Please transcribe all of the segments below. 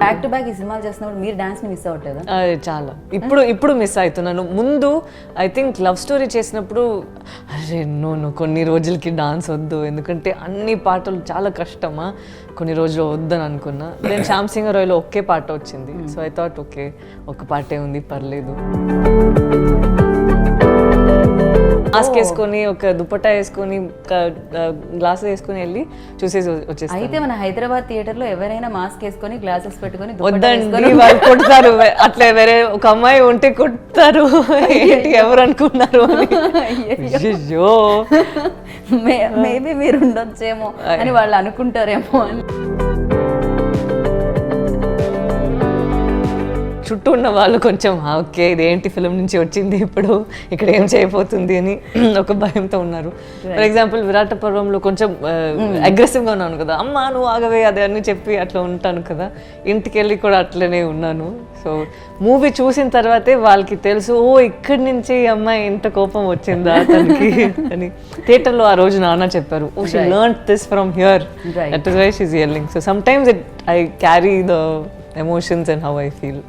Back to back ఈ సినిమాలు చేస్తున్నప్పుడు మీరు డాన్స్ని మిస్ అవ్వట్లేదా? చాలా ఇప్పుడు మిస్ అవుతున్నాను. ముందు ఐ థింక్ లవ్ స్టోరీ చేసినప్పుడు అరే నో కొన్ని రోజులకి డాన్స్ వద్దు, ఎందుకంటే అన్ని పాటలు చాలా కష్టమా, కొన్ని రోజులు వద్దని అనుకున్నా. దెన్ శ్యామ్ సింగ్ రాయ్లో ఒకే పాట వచ్చింది. సో ఐ థాట్ ఓకే ఒక పాటే ఉంది పర్లేదు. మాస్క్ వేసుకొని ఒక దుపట్టా వేసుకొని గ్లాసెస్ వేసుకొని వెళ్ళి చూసేసి వచ్చేసి. అయితే మన హైదరాబాద్ థియేటర్లో ఎవరైనా మాస్క్ వేసుకొని గ్లాసెస్ పెట్టుకొని వద్దండి వాళ్ళు కొడతారు. అట్లా వేరే ఒక అమ్మాయి ఉంటే కొడతారు. ఏంటి ఎవరు అనుకున్నారు అని. అయ్యో మేబీ మీరు ఉండొచ్చేమో అని వాళ్ళు అనుకుంటారేమో అని. చుట్టూ ఉన్న వాళ్ళు కొంచెం ఓకే ఇదేంటి ఫిలిం నుంచి వచ్చింది ఇప్పుడు ఇక్కడ ఏం చేయబోతుంది అని ఒక భయంతో ఉన్నారు. ఫర్ ఎగ్జాంపుల్ విరాట పర్వంలో కొంచెం అగ్రెసివ్గా ఉన్నాను కదా, అమ్మ నువ్వు ఆగవే అదే అని చెప్పి అట్లా ఉంటాను కదా, ఇంటికి వెళ్ళి కూడా అట్లనే ఉన్నాను. సో మూవీ చూసిన తర్వాతే వాళ్ళకి తెలుసు ఓ ఇక్కడి నుంచి ఈ అమ్మాయి ఇంత కోపం వచ్చిందా తనకి అని. థియేటర్లో ఆ రోజు నాన్న చెప్పారు, oh she learned this from here, that is why she is yelling. So sometimes I carry the emotions and how I feel.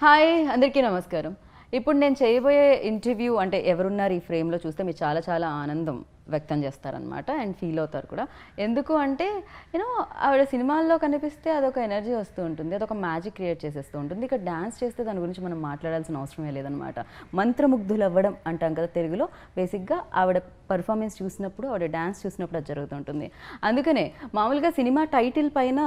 Hi అందరికీ నమస్కారం. ఇప్పుడు నేను చేయబోయే ఇంటర్వ్యూ అంటే ఎవరున్నారు ఈ ఫ్రేమ్లో చూస్తే మీరు చాలా చాలా ఆనందం వ్యక్తం చేస్తారనమాట అండ్ ఫీల్ అవుతారు కూడా. ఎందుకు అంటే యూనో ఆవిడ సినిమాల్లో కనిపిస్తే అదొక ఎనర్జీ వస్తూ ఉంటుంది, అదొక మ్యాజిక్ క్రియేట్ చేసేస్తూ ఉంటుంది. ఇక్కడ డ్యాన్స్ చేస్తే దాని గురించి మనం మాట్లాడాల్సిన అవసరమే లేదనమాట. మంత్రముగ్ధులు అవ్వడం అంటాం కదా తెలుగులో. బేసిక్గా ఆవిడ పర్ఫార్మెన్స్ చూసినప్పుడు, ఆవిడ డ్యాన్స్ చూసినప్పుడు అది జరుగుతుంటుంది. అందుకనే మామూలుగా సినిమా టైటిల్ పైన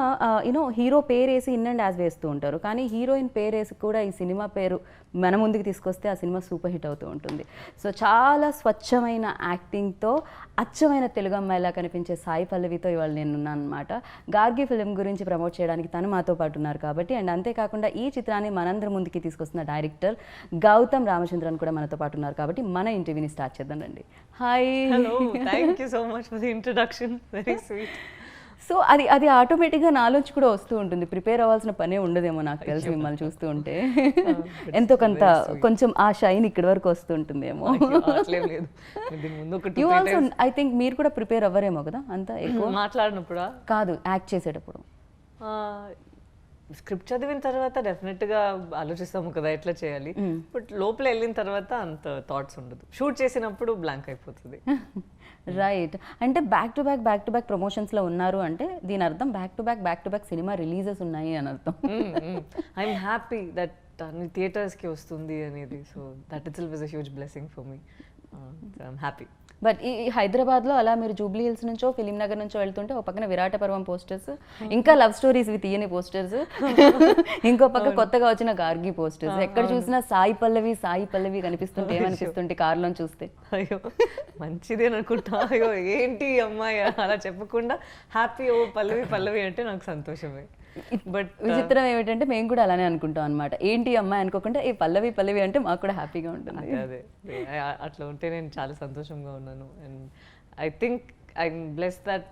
యూనో హీరో పేరు వేసి ఇన్ అండ్ యాజ్ వేస్తూ ఉంటారు, కానీ హీరోయిన్ పేరు వేసి కూడా ఈ సినిమా పేరు మన ముందుకు తీసుకొస్తే ఆ సినిమా సూపర్ హిట్ అవుతూ ఉంటుంది. సో చాలా స్వచ్ఛమైన యాక్టింగ్తో అచ్చమైన తెలుగు అమ్మాయిలా కనిపించే సాయి పల్లవితో ఇవాళ నేను ఉన్నాను అనమాట. గార్గి ఫిలిం గురించి ప్రమోట్ చేయడానికి తను మాతో పాటు ఉన్నారు కాబట్టి, అండ్ అంతేకాకుండా ఈ చిత్రాన్ని మనందరి ముందుకి తీసుకొస్తున్న డైరెక్టర్ గౌతమ్ రామచంద్రన్ కూడా మనతో పాటు ఉన్నారు కాబట్టి మన ఇంటర్వ్యూని స్టార్ట్ చేద్దాం రండి. Hi. Hello, thank you so much for the introduction, very sweet. So అది ఆటోమేటిక్గా నాలోంచి కూడా వస్తూ ఉంటుంది, ప్రిపేర్ అవ్వాల్సిన పనే ఉండదేమో నాకు తెలిసి మిమ్మల్ని చూస్తూ ఉంటే. ఎంతో కొంత కొంచెం ఆ షైన్ ఇక్కడి వరకు వస్తూ ఉంటుందేమో. ఐ థింక్ మీరు కూడా ప్రిపేర్ అవ్వరేమో కదా అంత ఎక్కువ మాట్లాడినప్పుడు కాదు, యాక్ట్ చేసేటప్పుడు. స్క్రిప్ట్ చదివిన తర్వాత డెఫినెట్గా ఆలోచిస్తాము కదా ఎట్లా చేయాలి, బట్ లోపల వెళ్ళిన తర్వాత అంత థాట్స్ ఉండదు. షూట్ చేసినప్పుడు బ్లాంక్ అయిపోతుంది. రైట్. అంటే బ్యాక్ టు బ్యాక్ ప్రమోషన్స్లో ఉన్నారు అంటే దీని అర్థం back to back cinema releases ఉన్నాయి అని అర్థం. ఐఎమ్ హ్యాపీ దట్ అన్ని థియేటర్స్కి వస్తుంది అనేది. So that it self is a huge blessing for me. I'm happy. But ఈ హైదరాబాద్లో అలా మీరు జూబ్లీ హిల్స్ నుంచో ఫిలిం నగర్ నుంచో వెళ్తుంటే ఒక పక్కన విరాట పర్వం పోస్టర్స్, ఇంకా లవ్ స్టోరీస్ విత్ తీయని పోస్టర్స్, ఇంకో పక్క కొత్తగా వచ్చిన గార్గి పోస్టర్స్, ఎక్కడ చూసినా సాయి పల్లవి కనిపిస్తుంటే ఏమనిపిస్తుంటే కార్లో చూస్తే? అయ్యో మంచిదే అనుకుంటా. అయ్యో ఏంటి అమ్మాయి అలా చెప్పకుండా హ్యాపీ ఓ పల్లవి అంటే నాకు సంతోషమే. బట్ విచిత్రం ఏమిటంటే మేము కూడా అలానే అనుకుంటాం అనమాట. ఏంటి అమ్మాయి అనుకోకుండా ఈ పల్లవి అంటే మాకు కూడా హ్యాపీగా ఉంటుంది. అదే అట్లా ఉంటే నేను చాలా సంతోషంగా ఉన్నాను. And I think I'm bless that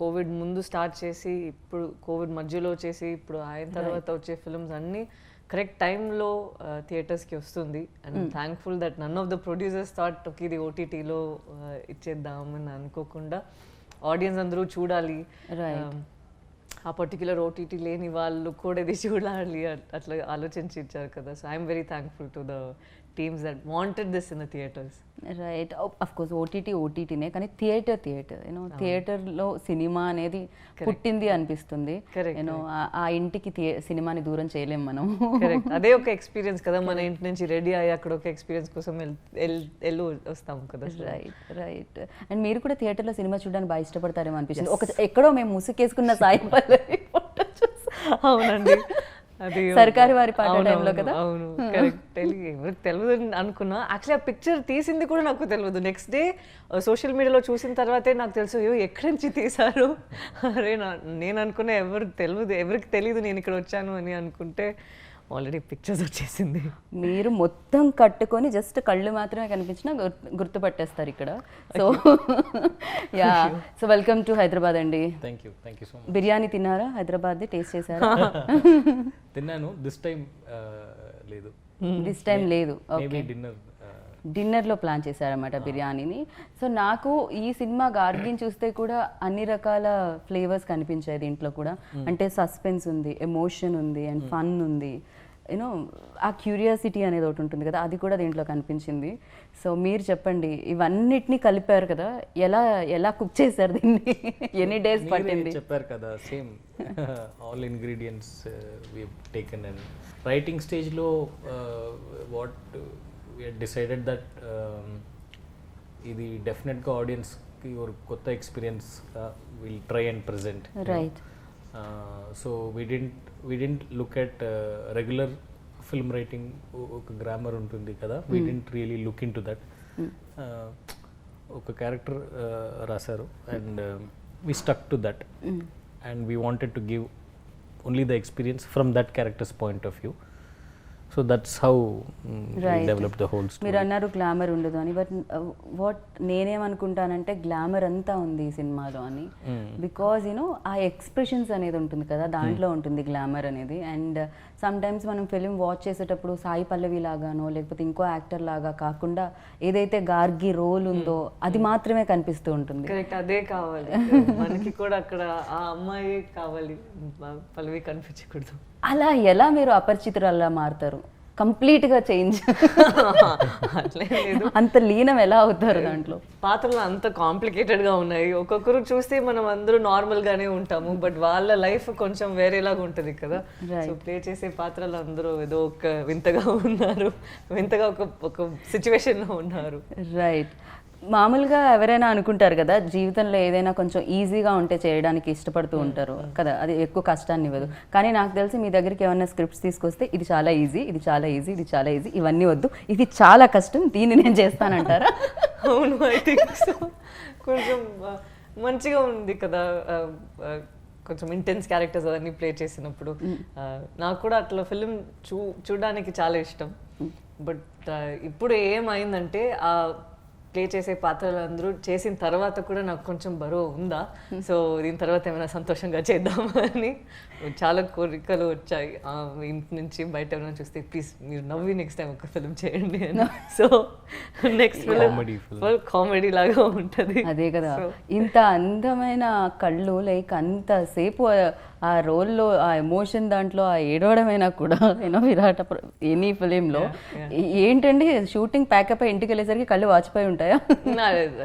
Covid ముందు స్టార్ట్ చేసి ఇప్పుడు కోవిడ్ మధ్యలో చేసి ఇప్పుడు అయిన తర్వాత వచ్చే ఫిల్మ్స్ అన్నీ కరెక్ట్ టైంలో థియేటర్స్కి వస్తుంది. And thankful that none of the producers thought okay ఇది ఓటీటీలో ఇచ్చేద్దామని అనుకోకుండా ఆడియన్స్ అందరూ చూడాలి, ఆ పర్టిక్యులర్ ఓటీటీ లేని వాళ్ళు కూడా ఇది చూడాలి అట్లా ఆలోచించి ఇచ్చారు కదా. So I'm very thankful to the teams that wanted this in the theatres. Right. Of course ఓటీటీనే, కానీ థియేటర్ యూనో థియేటర్లో సినిమా అనేది పుట్టింది అనిపిస్తుంది. యూనో ఆ ఇంటికి సినిమాని దూరం చేయలేము మనం. కరెక్ట్. అదే ఒక ఎక్స్పీరియన్స్ కదా, మన ఇంటి నుంచి రెడీ అయ్యి అక్కడ ఒక ఎక్స్పీరియన్స్ కోసం వెళ్ళి వస్తాము కదా. రైట్. అండ్ మీరు కూడా థియేటర్లో సినిమా చూడడానికి బాగా ఇష్టపడతారేమో అనిపిస్తుంది. ఎక్కడో మేము ముసుకేసుకున్న సాయి పల్లవి ఫోటో చూసి. అవునండి, అది సర్కారు వారి పాట టైంలో కదా. అవును కరెక్ట్. ఎవరికి తెలియదు అనుకున్నా. యాక్చువల్లీ ఆ పిక్చర్ తీసింది కూడా నాకు తెలియదు. నెక్స్ట్ డే సోషల్ మీడియాలో చూసిన తర్వాతే నాకు తెలుసు అయ్యో ఎక్కడి నుంచి తీశారు. అరే నేను అనుకున్నా ఎవరికి తెలియదు నేను ఇక్కడ వచ్చాను అని అనుకుంటే ఆల్రెడీ పిక్చర్స్ వచ్చేసింది. మీరు మొత్తం కట్టుకొని జస్ట్ కళ్ళు మాత్రమే కనిపించినా గుర్తుపట్టేస్తారు ఇక్కడ. So so welcome to Hyderabad అండి. Thank you so much. Biryani తిన్నారా? హైదరాబాద్ టేస్ట్ చేశారా? తిన్నాను. దిస్ టైం లేదు. దిస్ టైం లేదు. మేబీ డిన్నర్ డిన్నర్లో ప్లాన్ చేశారన్నమాట బిర్యానీని. సో నాకు ఈ సినిమా గార్గిని చూస్తే కూడా అన్ని రకాల ఫ్లేవర్స్ కనిపించాయి దీంట్లో కూడా. అంటే సస్పెన్స్ ఉంది, ఎమోషన్ ఉంది అండ్ ఫన్ ఉంది. యూనో ఆ క్యూరియాసిటీ అనేది ఒకటి ఉంటుంది కదా, అది కూడా దీంట్లో కనిపించింది. సో మీరు చెప్పండి, ఇవన్నిటిని కలిపారు కదా, ఎలా ఎలా కుక్ చేశారు దీన్ని? ఎన్ని డేస్ పట్టింది? చెప్పారు కదా, same all ingredients we taken. And writing స్టేజ్లో వాట్ వి డిసైడెడ్ దట్ ఇది డెఫినెట్గా ఆడియన్స్కి ఒక కొత్త ఎక్స్పీరియన్స్గా will try and present. Right. So we didn't look at regular film writing, ఒక గ్రామర్ ఉంటుంది కదా, we didn't really look into that. ఒక క్యారెక్టర్ రాశారు and we stuck to that, and we wanted to give only the experience from that character's point of view. So that's how we developed the whole story. మీరు అన్నారు glamour ఉండదు అని, but what నేనేమనుకుంటానంటే glamour అంతా ఉంది ఈ సినిమాలో అని. Because you know ఆ ఎక్స్ప్రెషన్స్ అనేది ఉంటుంది కదా, దాంట్లో ఉంటుంది గ్లామర్ అనేది. అండ్ సమ్ టైమ్స్ మనం ఫిలిం వాచ్ చేసేటప్పుడు సాయి పల్లవి లాగానో లేకపోతే ఇంకో యాక్టర్ లాగా కాకుండా ఏదైతే గార్గి రోల్ ఉందో అది మాత్రమే కనిపిస్తూ ఉంటుంది. కరెక్ట్, అదే కావాలి మనకి కూడా. అక్కడ ఆ అమ్మాయి కావాలి, పల్లవి కనిపించకూడదు. అలా ఎలా మీరు అపరిచితురాల్లా మారుతారు? కంప్లీట్గా చేంజ్ అంత లీనం ఎలా అవుతారు దాంట్లో? పాత్రలు అంత కాంప్లికేటెడ్గా ఉన్నాయి. ఒక్కొక్కరు చూస్తే మనం అందరూ నార్మల్గానే ఉంటాము, బట్ వాళ్ళ లైఫ్ కొంచెం వేరేలాగా ఉంటుంది కదా. సో ప్లే చేసే పాత్రలు అందరూ ఏదో ఒక వింతగా ఉన్నారు, వింతగా ఒక సిచ్యువేషన్లో ఉన్నారు. రైట్. మామూలుగా ఎవరైనా అనుకుంటారు కదా, జీవితంలో ఏదైనా కొంచెం ఈజీగా ఉంటే చేయడానికి ఇష్టపడుతూ ఉంటారు కదా, అది ఎక్కువ కష్టాన్ని ఇవ్వదు. కానీ నాకు తెలిసి మీ దగ్గరికి ఏమైనా స్క్రిప్ట్స్ తీసుకొస్తే ఇది చాలా ఈజీ, ఇది చాలా ఈజీ, ఇది చాలా ఈజీ, ఇవన్నీ వద్దు, ఇది చాలా కష్టం, దీన్ని నేను చేస్తానంటారా? అవును, ఐ థింక్ సో. కొంచెం మంచిగా ఉంది కదా, కొంచెం ఇంటెన్స్ క్యారెక్టర్స్ అవన్నీ ప్లే చేసినప్పుడు. నాకు కూడా అట్లా ఫిలిం చూడడానికి చాలా ఇష్టం. బట్ ఇప్పుడు ఏమైందంటే ఆ ప్లే చేసే పాత్రలు అందరూ చేసిన తర్వాత కూడా నాకు కొంచెం బరువు ఉందా, సో దీని తర్వాత ఏమైనా సంతోషంగా చేద్దామని చాలా కోరికలు వచ్చాయి. ఇంటి నుంచి బయట ఎవరైనా చూస్తే ప్లీజ్ మీరు నవ్వి నెక్స్ట్ టైం ఒక ఫిల్మ్ చేయండి అని. So next film full comedy లాగా ఉంటుంది. అదే కదా, ఇంత అందమైన కళ్ళు, లైక్ అంతసేపు ఆ రోల్లో ఆ ఎమోషన్ దాంట్లో ఆ ఏడవడమైనా కూడా యూనో విరాట ఎనీ ఫిలింలో ఏంటండి షూటింగ్ ప్యాకప్ అయి ఇంటికి వెళ్ళేసరికి కళ్ళు వాచిపోయి ఉంటాయా?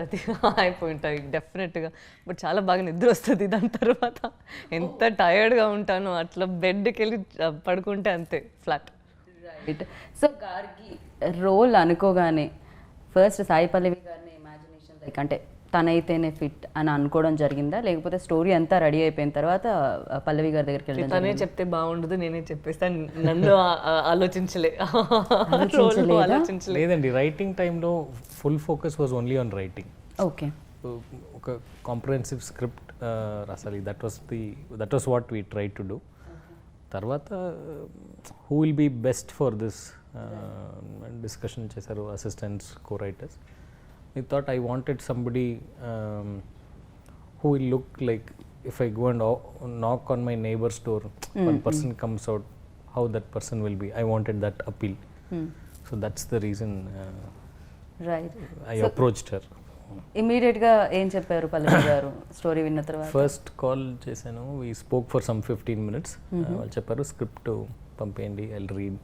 అది అయిపోయి ఉంటాయి డెఫినెట్గా. బట్ చాలా బాగా నిద్ర వస్తుంది దాని తర్వాత. ఎంత టయర్డ్గా ఉంటానో అట్లా బెడ్కి వెళ్ళి పడుకుంటే అంతే flat. Right. So Gargi role అనుకోగానే ఫస్ట్ సాయి పల్లవి గారిని ఇమాజినేషన్ లైక్ అంటే తనైతేనే ఫిట్ అని అనుకోవడం జరిగిందా, లేకపోతే స్టోరీ అంతా రెడీ అయిపోయిన తర్వాత పల్లవి గారి దగ్గరికి వెళ్ళడం? తనే చెప్తే బాగుండదు, నేనే చెప్పేస్తాను, నన్ను ఆలోచించలే. లేదండి, రైటింగ్ టైంలో full focus was only on writing. Okay. ఒక కాంప్రహెన్సివ్ స్క్రిప్ట్ రాసాలి, that was what we try to do. తర్వాత who will be best for this discussion చేశారు assistants, co writers. I thought I wanted somebody who will look like, if I go and knock on my neighbor's door, one person comes out, how that person will be. I wanted that appeal. So that's the reason right. I approached her. Immediate గా ఏం చెప్పారు పల్లవి గారు story విన్న తర్వాత? First call చేశాను, we spoke for some 15 minutes. వాళ్ళు చెప్పారు script పంపేయండి, I'll read.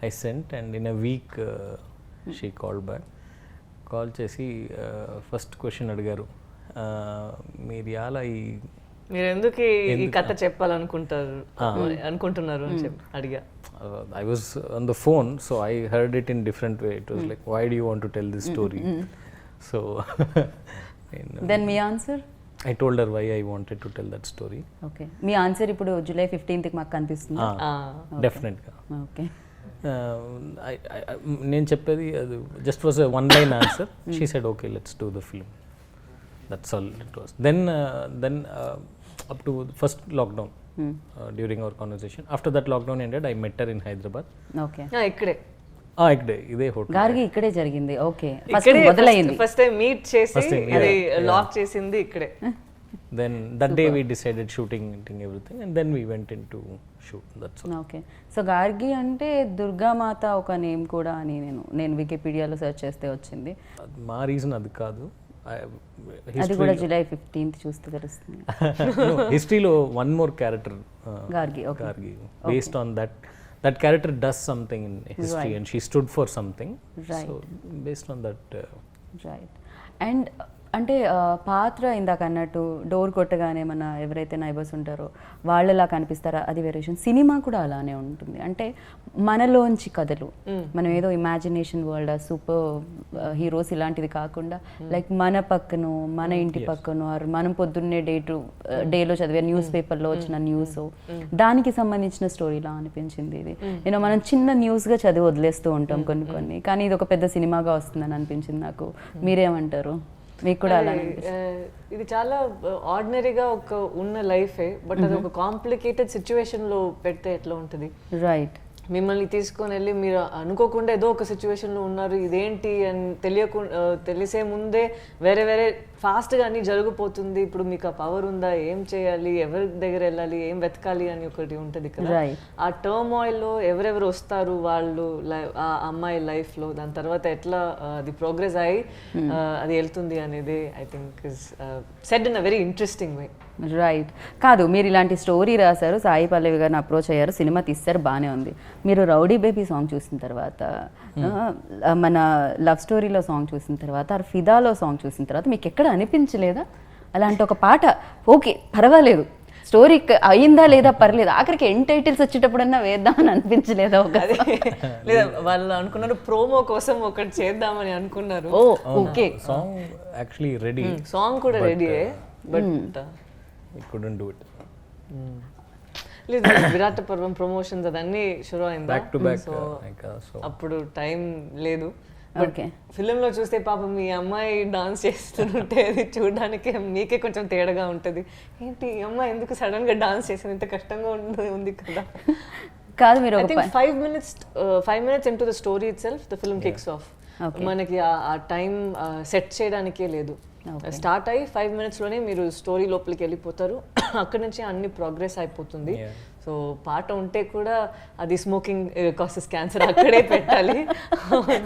I sent, and in a week she called back. Call చేసి ఫస్ట్ క్వశ్చన్ అడిగారు, మీరు ఎందుకు ఈ కథ అనుకుంటున్నారు అని చెప్పి అడిగా. I was on the phone, so I heard it in different way. It was like, why do you want to tell this story? So then me answer? I told her why I wanted to tell that story. Okay. Me answer ఇప్పుడు July 15th కి మాకు కనిపిస్తుంది. డెఫినెట్గా. Okay. నేను చెప్పేది అది just was one line answer. She said okay, let's do the film. That's all it was. Then up to first lockdown, during our conversation. After that lockdown ended, I met her in Hyderabad. Okay. ఇక్కడే ఇదే hotel. Gargi ఇక్కడే జరిగింది. Okay. First మొదలైంది, first time meet చేసి అది lock చేసింది ఇక్కడే. then that day we decided shooting everything, and then we went into shoot. That's all. Okay. So Gargi అంటే దుర్గామాత ఒక నేమ్ కూడా అని నేను వికీపీడియాలో సెర్చ్ చేస్తే వచ్చింది. మా రీజన్ అది కాదు. అది కూడా July 15th చూస్తే తెలుస్తుంది. హిస్టరీలో one more character Gargi. Gargi, based on that character does something in history, Right. and she stood for something. Right. So based on that. Right. And అంటే పాత్ర ఇందాక అన్నట్టు డోర్ కొట్టగానే మన ఎవరైతే నైబర్స్ ఉంటారో వాళ్ళలా కనిపిస్తారా, అది వేరియేషన్. సినిమా కూడా అలానే ఉంటుంది. అంటే మనలోంచి కథలు, మనం ఏదో ఇమాజినేషన్ వరల్డ్ సూపర్ హీరోస్ ఇలాంటిది కాకుండా లైక్ మన పక్కను, మన ఇంటి పక్కను, ఆర్ మనం పొద్దున్నే డేలో చదివే న్యూస్ పేపర్లో వచ్చిన న్యూస్, దానికి సంబంధించిన స్టోరీలా అనిపించింది ఇది. నేను మనం చిన్న న్యూస్గా చదివి వదిలేస్తూ ఉంటాం కొన్ని, కానీ ఇది ఒక పెద్ద సినిమాగా వస్తుందని అనిపించింది నాకు. మీరేమంటారు? మీకు కూడా అలా ఇది చాలా ఆర్డినరీగా ఒక ఉన్న లైఫే, బట్ అది ఒక కాంప్లికేటెడ్ సిచ్యువేషన్లో పెడితే ఎట్లా ఉంటుంది? రైట్. మిమ్మల్ని తీసుకొని వెళ్ళి మీరు అనుకోకుండా ఏదో ఒక సిచ్యువేషన్లో ఉన్నారు, ఇదేంటి అని తెలిసే ముందే వేరే ఫాస్ట్గా అన్నీ జరిగిపోతుంది. ఇప్పుడు మీకు ఆ పవర్ ఉందా, ఏం చేయాలి, ఎవరి దగ్గర వెళ్ళాలి, ఏం వెతకాలి అని ఒకటి ఉంటుంది కదా. ఆ టర్మాయిల్లో ఎవరెవరు వస్తారు వాళ్ళు ఆ అమ్మాయి లైఫ్లో, దాని తర్వాత ఎట్లా అది ప్రోగ్రెస్ అయ్యి అది వెళ్తుంది అనేది I think is said in a very interesting way. Right. కాదు, మీరు ఇలాంటి స్టోరీ రాశారు, సాయి పల్లవి గారిని అప్రోచ్ అయ్యారు, సినిమా తీస్తారు, బాగానే ఉంది. మీరు రౌడీ బేబీ సాంగ్ చూసిన తర్వాత, మన లవ్ స్టోరీలో సాంగ్ చూసిన తర్వాత, ఫిదాలో సాంగ్ చూసిన తర్వాత మీకు ఎక్కడ అనిపించలేదా అలాంటి ఒక పాట ఓకే పర్వాలేదు, స్టోరీ అయిందా లేదా పర్లేదు, ఆఖరికి ఎండ్ టైటిల్స్ వచ్చేటప్పుడన్నా వేద్దామని అనిపించలేదా? లేదా వాళ్ళు అనుకున్నారు ప్రోమో కోసం ఒకటి చేద్దామని అనుకున్నారు. Okay, song actually ready, song కూడా రెడీయే, but we couldn't do it. లేదు, విరాట పర్వం ప్రమోషన్స్ అదన్నీ షురు అయిందా? Back to back. సో అప్పుడు టైం లేదు. బట్ ఫిలింలో చూస్తే పాపం మీ అమ్మాయి డాన్స్ చేస్తుంటే అది చూడడానికి మీకే కొంచెం తేడాగా ఉంటుంది. ఏంటి ఈ అమ్మాయి ఎందుకు సడన్ గా డాన్స్ చేసింది, ఇంత కష్టంగా ఉంది కదా. కాదు, మీరు I think 5 minutes into the story itself the film kicks off. మనకి ఆ టైం సెట్ చేయడానికే లేదు. స్టార్ట్ అయ్యి 5 minutesలోనే మీరు స్టోరీ లోపలికి వెళ్ళిపోతారు. అక్కడి నుంచి అన్ని ప్రోగ్రెస్ అయిపోతుంది. సో పాట ఉంటే కూడా అది స్మోకింగ్ కాసెస్ క్యాన్సర్ అక్కడే పెట్టాలి,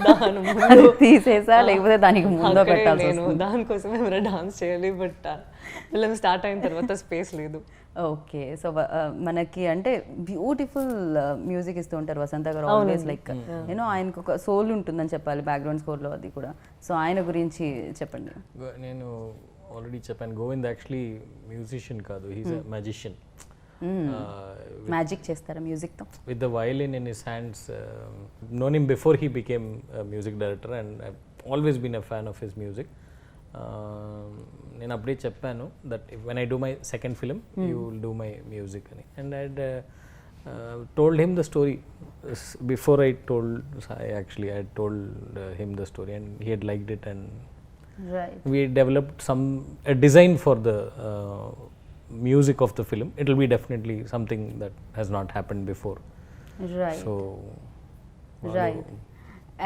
దాని ముందు తీసేసా లేకపోతే దానికి ముందు పెట్టాలి. నేను దానికోసమే ఏమైనా డాన్స్ చేయాలి, బట్ ఫిలిం స్టార్ట్ అయిన తర్వాత స్పేస్ లేదు. ఓకే. సో మనకి అంటే బ్యూటిఫుల్ మ్యూజిక్ ఇస్తూ ఉంటారు వసంత గారు, ఆల్వేస్ లైక్ యూనో ఆయనకు ఒక సోల్ ఉంటుందని చెప్పాలి బ్యాక్గ్రౌండ్ స్కోర్లో, అది కూడా. సో ఆయన గురించి చెప్పండి. నేను ఆల్రెడీ చెప్పాను, గోవింద్ యాక్చువల్లీ మ్యూజిషియన్ కాదు, హీస్ ఎ మ్యాజిషియన్. మ్యాజిక్ చేస్తారా మ్యూజిక్తో? With the violin in his hands. Known him before he became music director, and I always been a fan of his music. నేను అప్పుడే చెప్పాను that when I do my second film you will do my music అని. And I told him the story before I told Sai. Actually I told him the story, and he had liked it, and we developed a design for the music of the film. It will be definitely something that has not happened before. So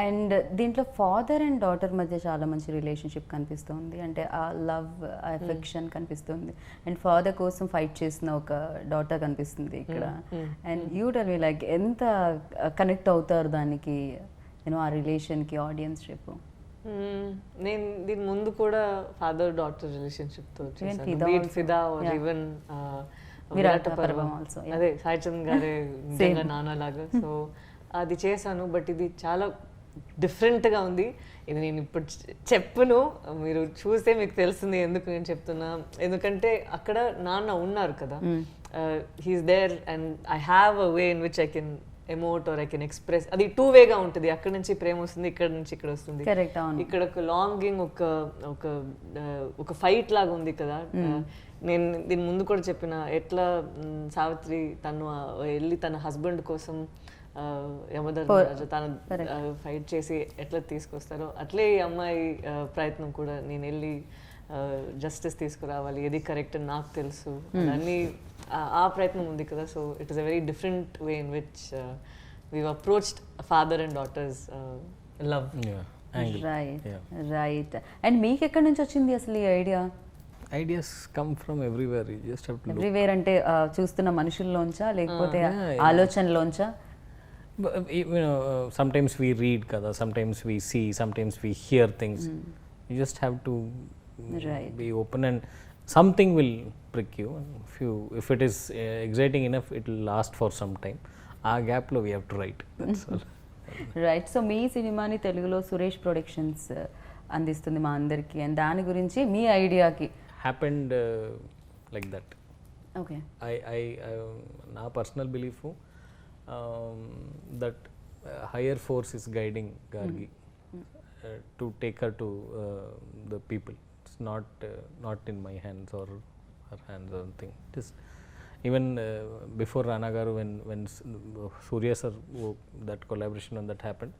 and దీంట్లో father and daughter మధ్య చాలా మంచి relationship కనిపిస్తుంది. అంటే ఆ love, ఆ affection కనిపిస్తుంది. And father కోసం ఫైట్ చేసిన ఒక డాటర్ కనిపిస్తుంది ఇక్కడ. And you tell me like ఎంత కనెక్ట్ అవుతారు దానికి, యూనో ఆ రిలేషన్కి ఆడియన్స్షిప్? నేను దీని ముందు కూడా ఫాదర్ డాటర్ రిలేషన్షిప్తో చేశాను, ఫిదా ఆర్ ఈవెన్ విరాట పర్వం ఆల్సో. అదే సాయి చంద్ గారే నిజంగా నాన్నలాగా. సో అది చేశాను, బట్ ఇది చాలా డిఫరెంట్గా ఉంది. ఇది నేను ఇప్పుడు చెప్పును, మీరు చూస్తే మీకు తెలుస్తుంది ఎందుకు నేను చెప్తున్నా. ఎందుకంటే అక్కడ నాన్న ఉన్నారు కదా, he's there and I have a way in which I can emote or I can express. అది 2 వేగా ఉంటుంది. అక్కడ నుంచి ప్రేమ వస్తుంది, ఇక్కడ నుంచి ఇక్కడ వస్తుంది. ఇక్కడ ఒక లాంగింగ్, ఒక ఫైట్ లాగా ఉంది కదా. నేను దీని ముందు కూడా చెప్పిన, ఎట్లా సావిత్రి తను వెళ్ళి తన హస్బెండ్ కోసం యమధర్మరాజు తను ఫైట్ చేసి ఎట్లా తీసుకొస్తారో, అట్లే ఈ అమ్మాయి ప్రయత్నం కూడా, నేను వెళ్ళి జస్టిస్ తీసుకురావాలి, ఏది కరెక్ట్ అని నాకు తెలుసు, అన్నీ ఆ ప్రయత్నం ఉంది కదా. So it is a very different way in which we approached father and daughters love. Right. And మీకు ఎక్కడి నుంచి వచ్చింది అసలు ఈ idea? Ideas come from everywhere, you just have to everywhere అంటే చూస్తున్న మనుషుల్లోంచా లేకపోతే yeah. ఆలోచనలోంచా? sometimes we read kada, sometimes we see, sometimes we hear things. You just have to Right. be open and something will prick you. If it is exciting enough, it will last for some time. ఆ గ్యాప్లో we have to write, that's all. Right. So మీ సినిమాని తెలుగులో Suresh productions అందిస్తుంది మా అందరికి, and దాని గురించి మీ ఐడియాకి happened like that. Okay. I నా personal belief that higher force is guiding Gargi to take her to the people. It's not in my hands or her hands or anything. It is even before Rana garu, when Surya sir, that collaboration on that happened,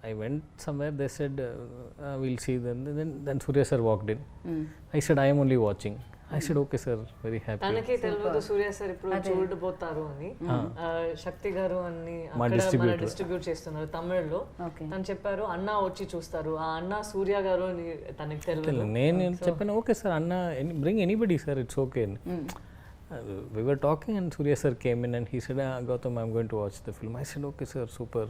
I went somewhere, they said we'll see, then Surya sir walked in. I said I am only watching. I said okay sir, very happy. తనకి తెలుగు సూర్య sir ఇప్పుడు చూడబోతారు అని శక్తి గారు అని distribute చేస్తున్నారు తమిళ్లో. తను చెప్పారు అన్న వచ్చి చూస్తారు, ఆ అన్న సూర్య గారు అని తనకి తెలుగు. నేను చెప్పాను ఓకే సార్, అన్న bring anybody sir, it's okay. We were talking and Surya sir came in and he said, Gautam, I'm going to watch the film. I said okay sir, super.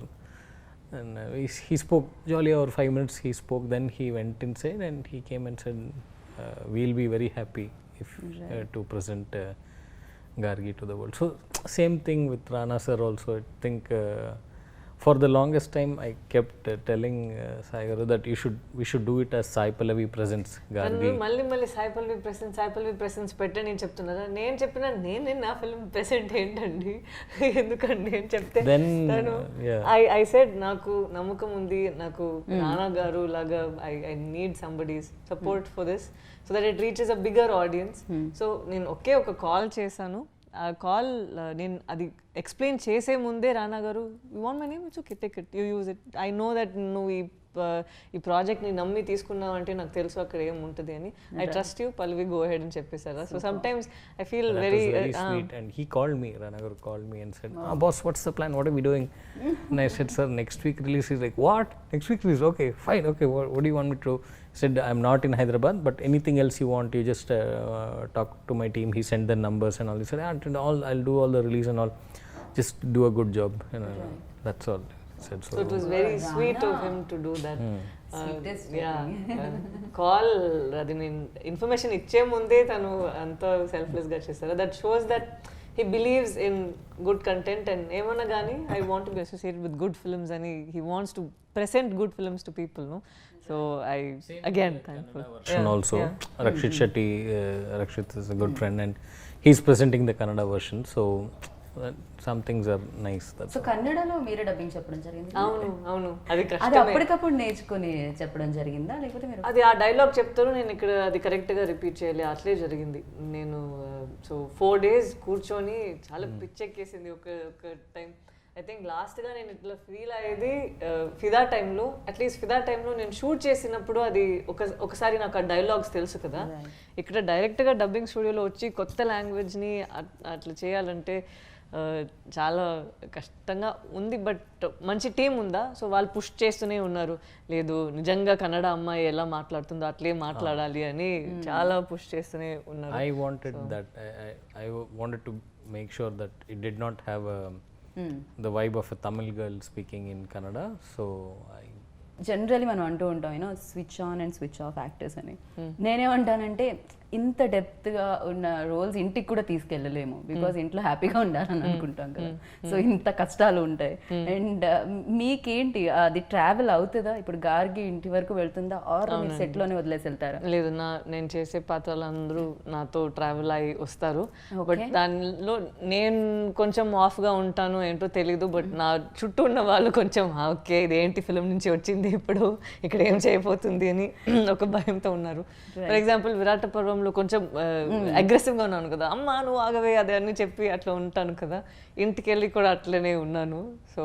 And he spoke jolly over 5 minutes. He spoke, then he went inside and he came and said we'll be very happy if to present Gargi to the world. So same thing with Rana sir also. I think for the longest time I kept telling Sai garu that we should do it as Sai Pallavi presents Gargi. మళ్ళీ Sai Pallavi presents పెట్టండి నేను చెప్తున్నారా? నేను చెప్పిన నేను నా film present ఏంటండి, ఎందుకండి నేను చెప్తే I said నాకు నమ్మకం ఉంది, నాకు రానా గారు లాగా I need somebody's support for this so that it reaches a bigger audience. So నేను ఒక కాల్ చేశాను. ఆ కాల్ నేను అది ఎక్స్ప్లెయిన్ చేసే ముందే రానా గారు, you want my name, it's okay, take it, you use it, I know that నువ్వు ఈ ప్రాజెక్ట్ని నమ్మి తీసుకున్నావు అంటే నాకు తెలుసు అక్కడ ఏముంటుంది అని, I trust you Pallavi, go head అని చెప్పేసారా. So sometimes I feel very sweet. And he called me, Rana garu called me and said, boss, what's the plan, what are we doing? And I said, sir, next week release. He's like, what, next week release? Okay, fine, okay, what do you want me to do? He said, I'm not in Hyderabad, but anything else you want, you just talk to my team. He sent the numbers and all. He said, I'll do all the release and all, just do a good job, you know. That's all. So it was very sweet of him to do that. Call అది నేను information ఇచ్చే ముందే తను అంత సెల్ఫ్లెస్గా చేస్తారు. That shows that he believes in good content and ఏమన్నా కానీ I want to be associated with good films and he wants to present good films to people, no? So I again thankful. Also Rakshit Shetty, Rakshit is a good friend and he's presenting the Kannada version, so some things are nice. So కన్నడలో మీరే dubbing చెప్పడం జరిగింది? అవును అది అది అప్పటికప్పుడు నేర్చుకుని చెప్పడం జరిగిందా లేకపోతే మీరు? అది ఆ డైలాగ్ చెప్తారు, నేను ఇక్కడ అది కరెక్ట్గా రిపీట్ చేయాలి, అట్లే జరిగింది. నేను సో 4 days కూర్చొని చాలా పిచ్చెక్కేసింది ఒక టైం. ఐ థింక్ లాస్ట్గా నేను ఇట్లా ఫీల్ అయ్యేది ఫిదా టైంలో. అట్లీస్ట్ ఫిదా టైంలో నేను షూట్ చేసినప్పుడు అది ఒకసారి నాకు ఆ డైలాగ్స్ తెలుసు కదా, ఇక్కడ డైరెక్ట్గా డబ్బింగ్ స్టూడియోలో వచ్చి కొత్త లాంగ్వేజ్ని అట్లా చేయాలంటే చాలా కష్టంగా ఉంది. బట్ మంచి టీం ఉందా, సో వాళ్ళు పుష్ చేస్తూనే ఉన్నారు, లేదు నిజంగా కన్నడ అమ్మాయి ఎలా మాట్లాడుతుందో అట్లే మాట్లాడాలి అని చాలా పుష్ చేస్తూనే ఉన్నారు. I wanted that. I wanted to make sure that it did not have the vibe of a Tamil girl speaking in Kannada. So generally మనం అంటూ ఉంటాం you know switch on and switch off actors అని. నేనేమంటానంటే ఇంత డెప్త్గా ఉన్న roles ఇంటికి కూడా తీసుకెళ్ళలేము, బికాజ్ ఇంట్లో హ్యాపీగా ఉండాలని అనుకుంటాం కదా, సో ఇంత కష్టాలు ఉంటాయి. అండ్ మీకేంటి అది ట్రావెల్ అవుతుందా? ఇప్పుడు గార్గి ఇంటి వరకు వెళ్తుందా ఆర్ మీరు సెట్లోనే వదిలేసి వెళ్తారా? లేదు, నేను చేసే పాత్రలు అందరూ నాతో ట్రావెల్ అయి వస్తారు. బట్ దానిలో నేను కొంచెం ఆఫ్గా ఉంటాను ఏంటో తెలీదు, బట్ నా చుట్టూ ఉన్న వాళ్ళు కొంచెం ఓకే ఇదేంటి ఫిలిం నుంచి వచ్చింది ఇప్పుడు ఇక్కడ ఏం చేయబోతుంది అని ఒక భయంతో ఉన్నారు. ఫర్ ఎగ్జాంపుల్ విరాట పర్వంలో కొంచెం అగ్రెసివ్గా ఉన్నాను కదా, అమ్మా నువ్వు ఆగవే అదే అని చెప్పి అట్లా ఉంటాను కదా, ఇంటికి వెళ్ళి కూడా అట్లనే ఉన్నాను. సో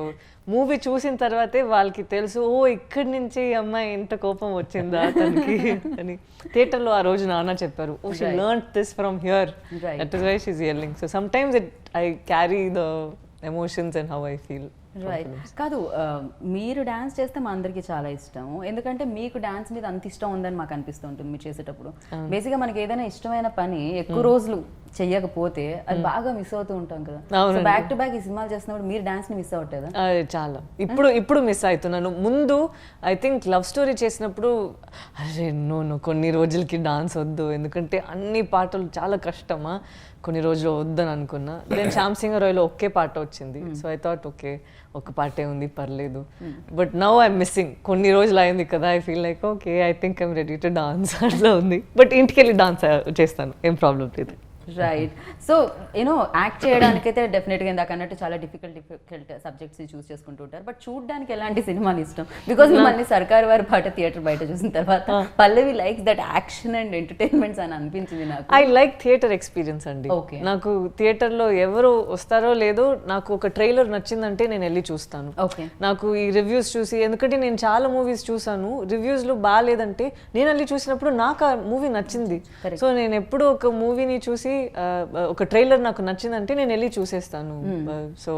మూవీ చూసిన తర్వాతే వాళ్ళకి తెలుసు, ఓ ఇక్కడి నుంచి అమ్మాయి ఇంత కోపం వచ్చిందా తనకి అని. థియేటర్లో ఆ రోజు నాన్న చెప్పారు, oh she learned this from here, that is why she is yelling. So sometimes I carry the emotions and how I feel. Right. కాదు, మీరు డాన్స్ చేస్తే మా అందరికి చాలా ఇష్టం, ఎందుకంటే మీకు డాన్స్ మీద అంత ఇష్టం ఉందని మాకు అనిపిస్తూ ఉంటుంది మీరు చేసేటప్పుడు. బేసిక్గా మనకి ఏదైనా ఇష్టమైన పని ఎక్కువ రోజులు చెయ్యకపోతే అది బాగా మిస్ అవుతూ ఉంటాం కదా. సో బ్యాక్ టు బ్యాక్ ఈ సినిమాలు చేస్తున్నప్పుడు మీరు డాన్స్ ని మిస్ అవ్వట్లేదా? చాలా, ఇప్పుడు మిస్ అవుతున్నాను. ముందు ఐ థింక్ లవ్ స్టోరీ చేసినప్పుడు అరే నో కొన్ని రోజులకి డాన్స్ వద్దు, ఎందుకంటే అన్ని పాటలు చాలా కష్టమా, కొన్ని రోజులు వద్దని అనుకున్నా. దెన్ శ్యామ్ సింగ్ రాయ్లో ఒకే పాట వచ్చింది, సో ఐ థాట్ ఓకే ఒక పాటే ఉంది పర్లేదు. బట్ నౌ ఐఎమ్ మిస్సింగ్, కొన్ని రోజులు అయింది కదా, I feel like okay I think I'm ready to dance అట్లా ఉంది. బట్ ఇంటికి వెళ్ళి డాన్స్ చేస్తాను, ఏం ప్రాబ్లం లేదు. రైట్. సో యూనో యాక్ట్ చేయడానికైతే డెఫినెట్గా ఇందాక అన్నట్టు చాలా డిఫికల్ట్ సబ్జెక్ట్స్ చూస్ చేసుకుంటూ ఉంటారు. బట్ చూడడానికి ఎలాంటి సినిమాలు ఇష్టం? బికాస్ మిమ్మల్ని సర్కార్ వారి పాట థియేటర్ బయట చూసిన తర్వాత Pallavi likes that action and entertainments అని అనిపించింది నాకు. ఐ లైక్ థియేటర్ ఎక్స్పీరియన్స్ అండి. Okay. నాకు థియేటర్లో ఎవరు వస్తారో లేదో, నాకు ఒక ట్రైలర్ నచ్చిందంటే నేను వెళ్ళి చూస్తాను. ఓకే. నాకు ఈ రివ్యూస్ చూసి, ఎందుకంటే నేను చాలా మూవీస్ చూసాను, రివ్యూస్లో బాగాలేదంటే నేను వెళ్ళి చూసినప్పుడు నాకు ఆ మూవీ నచ్చింది. సో నేను ఎప్పుడు ఒక మూవీని చూసి ఒక ట్రైలర్ నాకు నచ్చిందంటే నేను వెళ్ళి చూసేస్తాను. So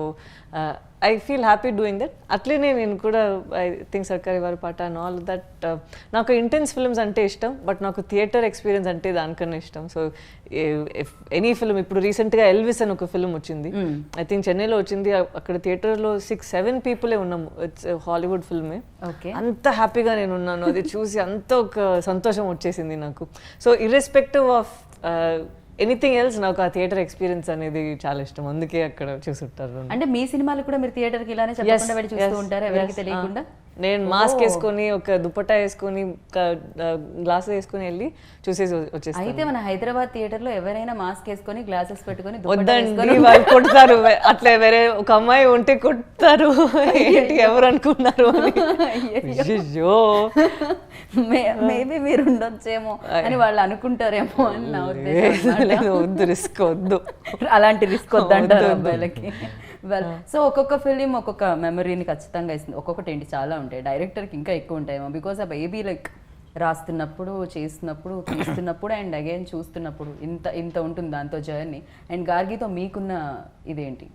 I feel happy doing that. అట్లనే నేను కూడా I think Sarkari Vaari Paata and all that. నాకు ఇంటెన్స్ ఫిల్మ్స్ అంటే ఇష్టం, బట్ నాకు థియేటర్ ఎక్స్పీరియన్స్ అంటే దానికన్నా ఇష్టం. సో ఎనీ ఫిల్మ్, ఇప్పుడు రీసెంట్గా ఎల్విస్ అని ఒక ఫిల్మ్ వచ్చింది, ఐ థింక్ చెన్నైలో వచ్చింది. అక్కడ థియేటర్లో 6-7 పీపులే ఉన్నాము. ఇట్స్ హాలీవుడ్ ఫిల్మే. అంత హ్యాపీగా నేను ఉన్నాను అది చూసి, అంత ఒక సంతోషం వచ్చేసింది నాకు. So irrespective of anything else, నాకు ఆ థియేటర్ ఎక్స్పీరియన్స్ అనేది చాలా ఇష్టం, అందుకే అక్కడ చూసుంటారు. అంటే మీ సినిమాలు కూడా మీరు థియేటర్కి ఇలానే చెప్పకుండా వెళ్ళి చూస్తూ ఉంటారు ఎవరికి తెలియకుండా? నేను మాస్క్ వేసుకొని, ఒక దుపట్టా వేసుకొని, గ్లాసెస్ వేసుకొని వెళ్ళి చూసేసి వచ్చేస్తాను. అయితే మన హైదరాబాద్ థియేటర్ లో ఎవరైనా మాస్క్ వేసుకొని గ్లాసెస్ పెట్టుకొని వద్దండి, వాళ్ళు కొడతారు. అట్లా వేరే ఒక అమ్మాయి ఉంటే కొడతారు, ఏంటి ఎవరు అనుకున్నారు అని. మేబీ మీరు ఉండొచ్చేమో అని వాళ్ళు అనుకుంటారేమో అని నా ఉద్దేశం. వద్దు, రిస్క్ వద్దు, అలాంటి రిస్క్ వద్దంటారు అబ్బాయిలకి. వెల్, సో ఒక్కొక్క ఫిలిం ఒక్కొక్క మెమరీని ఖచ్చితంగా ఇస్తుంది. ఒక్కొక్కటి ఏంటి చాలా ఉంటాయి, డైరెక్టర్కి ఇంకా ఎక్కువ ఉంటాయేమో. బికాస్ ఆ బేబీ లైక్ రాస్తున్నప్పుడు, చేస్తున్నప్పుడు, తీస్తున్నప్పుడు అండ్ అగైన్ చూస్తున్నప్పుడు ఇంత ఉంటుంది దాంతో జర్నీ. అండ్ గార్గితో మీకున్న ఇదేంటి,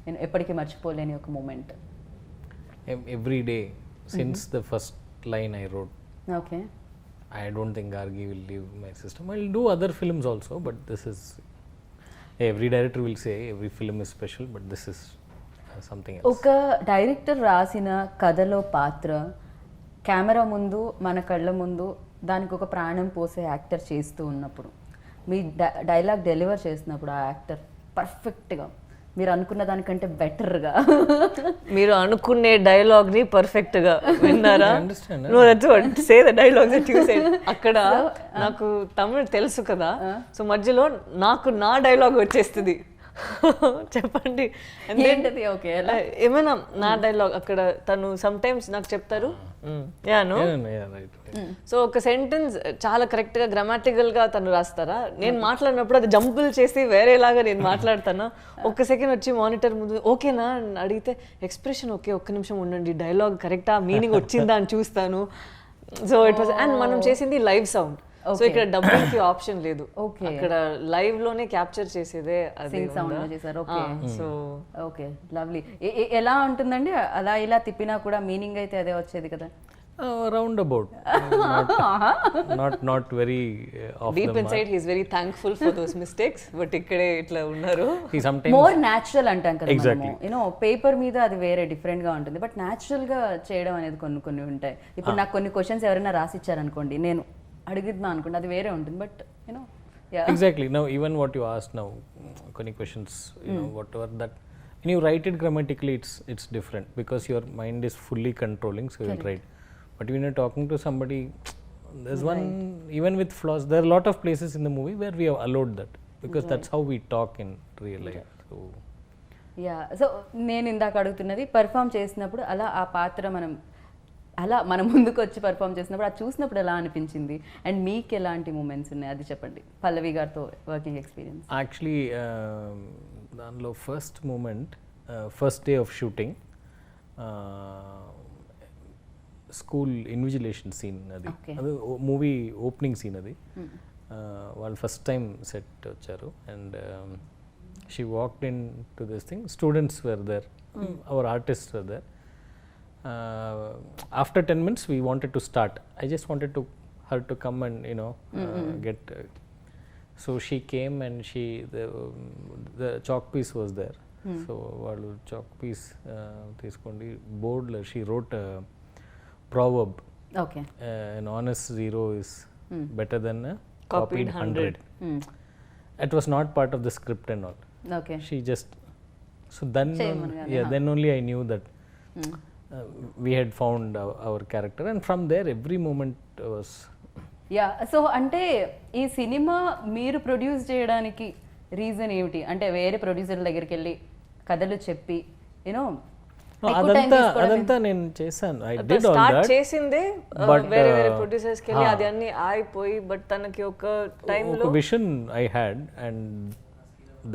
నేను ఎప్పటికీ మర్చిపోలేని ఒక moment? Every day since the first line I wrote. Okay. I don't think Gargi will leave my system. I'll do other films also, but this is, every director will say every film is special, but this is something else. ఒక director రాసిన కథలో పాత్ర camera ముందు, మన కళ్ళ ముందు దానికి ఒక ప్రాణం పోసే యాక్టర్ చేస్తూ ఉన్నప్పుడు, మీ డైలాగ్ డెలివర్ చేసినప్పుడు ఆ యాక్టర్ పర్ఫెక్ట్గా మీరు అనుకున్న దానికంటే బెటర్గా, మీరు అనుకునే డైలాగ్ ని పర్ఫెక్ట్ గా విన్నారా? అక్కడ నాకు తమిళ్ తెలుసు కదా, సో మధ్యలో నాకు నా డైలాగ్ వచ్చేస్తుంది. చెప్పండి ఏంటది? ఓకే, ఏమైనా నా డైలాగ్ అక్కడ తను సమ్ టైమ్స్ నాకు చెప్తారు. సో ఒక సెంటెన్స్ చాలా కరెక్ట్ గా గ్రామాటికల్ గా తను రాస్తారా, నేను మాట్లాడినప్పుడు అది జంపుల్ చేసి వేరేలాగా నేను మాట్లాడతానా. ఒక్క సెకండ్ వచ్చి మానిటర్ ముందు ఓకేనా అని అడిగితే ఎక్స్ప్రెషన్ ఓకే, ఒక్క నిమిషం ఉండండి, డైలాగ్ కరెక్టా, మీనింగ్ వచ్చిందా అని చూస్తాను. సో ఇట్ వాస్, అండ్ మనం చేసింది లైవ్ సౌండ్, సో ఇక్కడ డబ్బింగ్ కి ఆప్షన్ లేదు, అక్కడ లైవ్ లోనే క్యాప్చర్ చేసేదే అది సౌండ్ లో చేశారు. ఓకే. So okay, lovely. ఎలా ఉంటుందండి అలా ఇలా తిప్పినా కూడా మీనింగ్ అయితే అదే వచ్చేది కదా? Round about, not very off deep the inside he is very thankful for those mistakes, but ikkade itla unnaru. He sometimes more natural అంటాం కదా మనము, యూనో పేపర్ మీద అది వేరే డిఫరెంట్ గా ఉంటుంది, బట్ న్యాచురల్ గా చేయడం అనేది కొన్ని ఉంటాయి. ఇప్పుడు నాకు కొన్ని క్వశ్చన్స్ ఎవరైనా రాసి ఇచ్చారనుకోండి, నేను అడుగుతున్నా అనుకోండి, అది వేరే ఉంటుంది, but you know exactly. Now even what you asked now, కొన్ని questions, you know, whatever that, when you write it grammatically, it's different because your mind is fully controlling, so you'll write. But when you're talking to somebody, there's one, even with flaws, there are a lot of places in the movie where we have allowed that because that's how we talk in real life. So so నేను ఇందాక అడుగుతున్నది, perform చేసినప్పుడు అలా ఆ పాత్ర అలా మన ముందుకు వచ్చి పర్ఫామ్ చేసినప్పుడు అది చూసినప్పుడు ఎలా అనిపించింది, అండ్ మీకు ఎలాంటి మూమెంట్స్ ఉన్నాయి అది చెప్పండి. పల్లవి గారితో వర్కింగ్ ఎక్స్పీరియన్స్. యాక్చువల్లీ దానిలో first moment, first day of shooting, school invigilation scene, అది మూవీ ఓపెనింగ్ సీన్. అది వాళ్ళు ఫస్ట్ టైం సెట్ వచ్చారు and she walked into this thing, students were there our artists were there. After 10 minutes we wanted to start. I just wanted to her to come and get so she came and the chalk piece was there. So వాళ్ళు chalk piece తీసుకోండి బోర్డ్లో she wrote a proverb. Okay. An honest zero is better than a copied 100. It was not part of the script and all. Okay. She just so then only I knew that we had found our character, and from there every moment was yeah. So అంటే ఈ cinema మీరు produce చేయడానికి reason ఏమిటి? అంటే వేరే producer దగ్గరికి వెళ్ళి కథలు చెప్పి యూనో అదంతా నేను చేశాను. I did all start that. చేసిందే వేరే వేరే ప్రొడ్యూసర్స్కి వెళ్ళి అది అన్ని ఆగిపోయి, బట్ తనకి ఒక టైంలో ఒక vision I had, and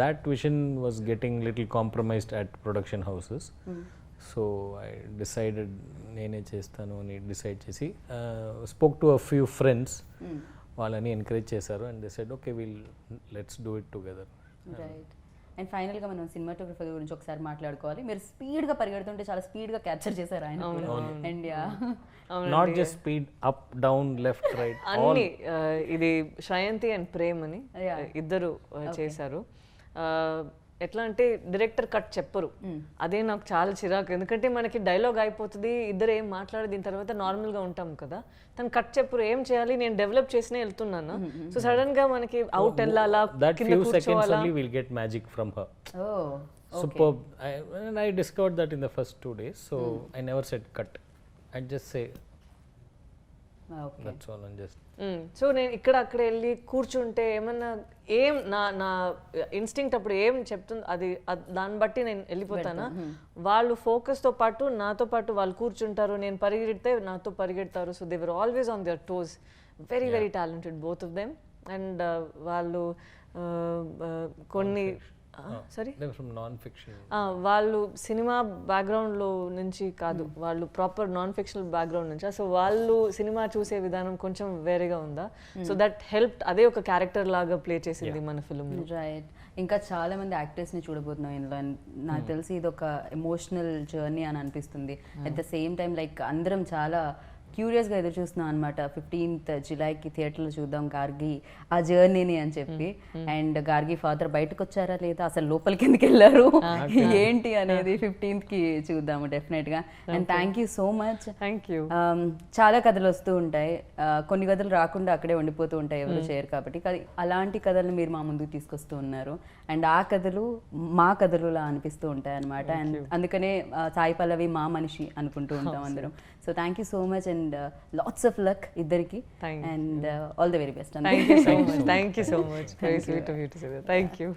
that vision was getting little compromised at production houses. So I decided నేనే చేస్తాను అని డిసైడ్ చేసి spoke to a few friends. వాళ్ళని ఎంకరేజ్ చేశారు and they said okay let's do it together. Right. And ఫైనల్గా మనం cinematography గురించి ఒకసారి మాట్లాడుకోవాలి. మీరు స్పీడ్గా పరిగెడుతుంటే చాలా స్పీడ్గా క్యాప్చర్ చేశారు ఆయన. And yeah, not just speed, up down left right అన్ని. ఇది శ్రయంతి అండ్ ప్రేమ్ అని ఇద్దరు చేశారు. ఎట్లా అంటే డైరెక్టర్ కట్ చెప్పరు, అదే నాకు చాలా చిరాకు. ఎందుకంటే మనకి డైలాగ్ అయిపోతుంది, ఇద్దరు ఏం మాట్లాడి దీని తర్వాత నార్మల్గా ఉంటాం కదా, తను కట్ చెప్పరు. ఏం చేయాలి, నేను డెవలప్ చేసినే వెళ్తున్నాను. సో సడన్ గా మనకి అవుట్ వెళ్ళాలా, that few seconds only we'll get magic from her. Superb. And I discovered that in the first 2 days, so I never said cut. I just say that's all. And just so నేను ఇక్కడ అక్కడ వెళ్ళి కూర్చుంటే ఏమన్నా ఏం నా instinct అప్పుడు ఏం చెప్తుంది అది దాన్ని బట్టి నేను వెళ్ళిపోతానా. వాళ్ళు ఫోకస్తో పాటు నాతో పాటు వాళ్ళు కూర్చుంటారు, నేను పరిగెడితే నాతో పరిగెడతారు. So they were always on their toes. Very very talented both of them. And వాళ్ళు కొన్ని సారీ from non-fiction. వాళ్ళు సినిమా బ్యాక్గ్రౌండ్లో నుంచి కాదు, వాళ్ళు ప్రాపర్ నాన్ ఫిక్షనల్ బ్యాక్గ్రౌండ్ నుంచి. సో వాళ్ళు సినిమా చూసే విధానం కొంచెం వేరేగా ఉందా. సో దట్ హెల్ప్, అదే ఒక క్యారెక్టర్ లాగా ప్లే చేసింది మన ఫిల్మ్. రైట్. ఇంకా చాలా మంది యాక్టర్స్ని చూడబోతున్నాం ఇందులో. నాకు తెలిసి ఇది ఒక ఎమోషనల్ జర్నీ అని అనిపిస్తుంది. At the same time like అందరం చాలా క్యూరియస్గా ఎదురు చూస్తున్నాం అనమాట. 15th జులైకి థియేటర్లో చూద్దాం గార్గి ఆ జర్నీని అని చెప్పి. అండ్ గార్గి ఫాదర్ బయటకు వచ్చారా లేదా, అసలు లోపలికి ఎందుకు వెళ్ళారు ఏంటి అనేది 15th చూద్దాము డెఫినెట్గా. And thank you so much. Thank you. చాలా కథలు వస్తూ ఉంటాయి, కొన్ని కథలు రాకుండా అక్కడే ఉండిపోతూ ఉంటాయి, ఎవరు చేయరు కాబట్టి. అలాంటి కథలను మీరు మా ముందుకు తీసుకొస్తూ ఉన్నారు. అండ్ ఆ కథలు మా కథలులా అనిపిస్తూ ఉంటాయి అనమాట. అండ్ అందుకనే సాయి పల్లవి మా మనిషి అనుకుంటూ ఉంటాం అందరం. So thank you so much and lots of luck ఇద్దరికి. And all the very best. Thank you so much. Thank you so much. Very sweet of you to say that. Thank you.